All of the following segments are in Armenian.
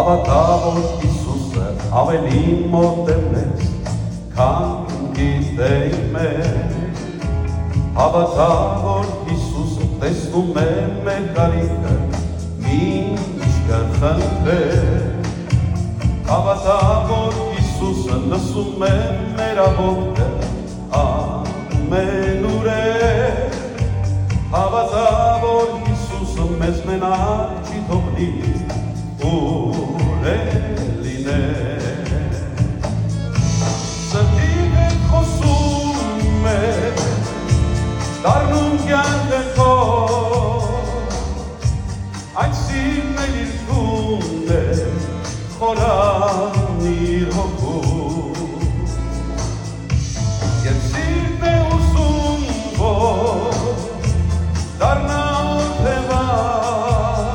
Հավատա, որ Հիսուսը ավելի մոտ է մեզ, քան գիտենք մենք։ Հավատա, որ Հիսուսը տեսնում է մեր կարիքը, մինչ կխնդրենք։ Հավատա, որ Հիսուսը լսում է մեր աղոթքը ամենուրեք։ Հավատա, որ Հիսուսը մեզ մենակ չի թողնի, ուր է լինենք։ Սրտի հետ խոսում է, դառնում կյանքը քո, այդ սիրտն էլ իր տունն է, խորան իր հոգում։ Եվ սիրտն է ուզում, որ դառնա օթևան,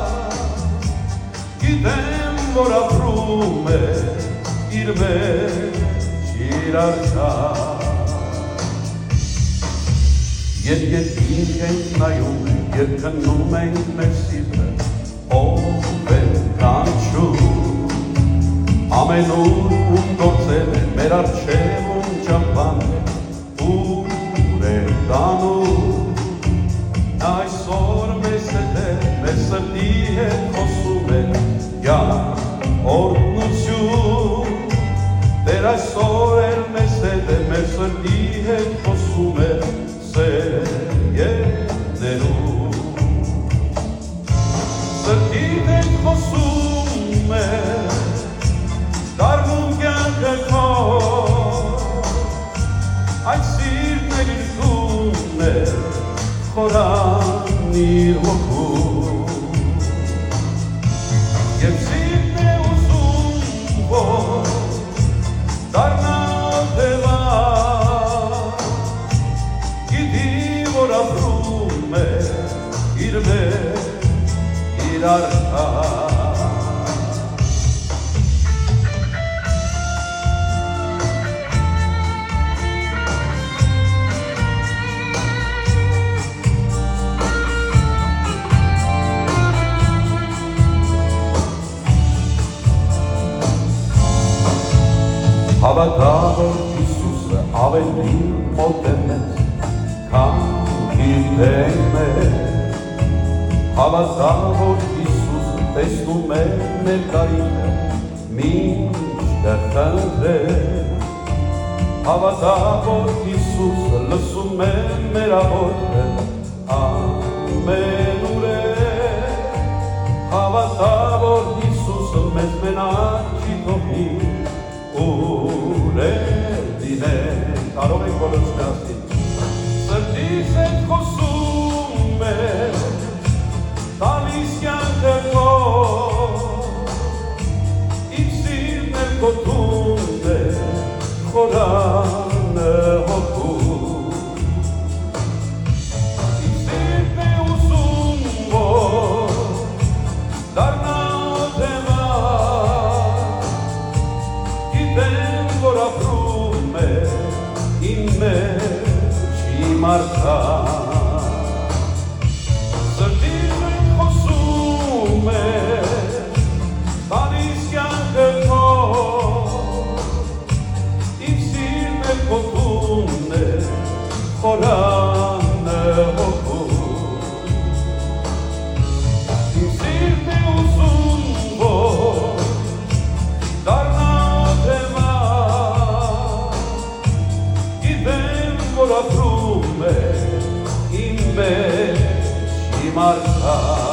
գիտեմ, որ ապրում է իր մեջ իր արքան։ Երբ ինք ենք նայում ենք, երբ քննում ենք մեր սիրտը, ով է կանչում, ամենուր ում գործել է, մեր առջև ում ճամփան է, ուր է տանում։ Այսօր մեզ հետ է, մեր սրտի հետ խոսում է, կյանք օրհնություն։ Տեր այսօր էլ մեզ հետ է, մեր սրտի հետ խոսում է, սերեներում։ Սրտի հետ խոսում է, դառնում կյանքը քո, այդ սիրտն էլ իր տունն է, խորան իր հոգում։ Եվ սիրտն է ուզում, որ դառնա օթևան, գիտի, որ ապրում է իր մեջ իր արքան։ Հավատա, որ Հիսուսը ավելի մոտ է մեզ, քան գիտենք մենք։ Հավատա, որ Հիսուսը տեսնում է մեր կարիքը, մինչ կխնդրենք։ Հավատա, որ Հիսուսը լսում է մեր աղոթքը ամենուրեք։ Հավատա, որ Հիսուսը մեզ մենակ չի թողնի, ուր է լինենք։ Կարող ենք բոլորս միասին։ Սրտիս հետ խոսում է, տալիս կյանքը քո, իմ սիրտն էլ քո տունն է, խորան հոգում։ Իմ սիրտն է ուզում, որ դառնա օթևան, գիտեմ, որ ապրում է իմ մեջ իմ արքան։ Սրտիս հետ խոսում է, տալիս կյանքը քո, իմ սիրտն էլ քո տունն է, խորան հոգում։ Իմ սիրտն է ուզում, որ դառնա օթևան, գիտեմ, որ ապրում է իմ մեջ իմ արքան։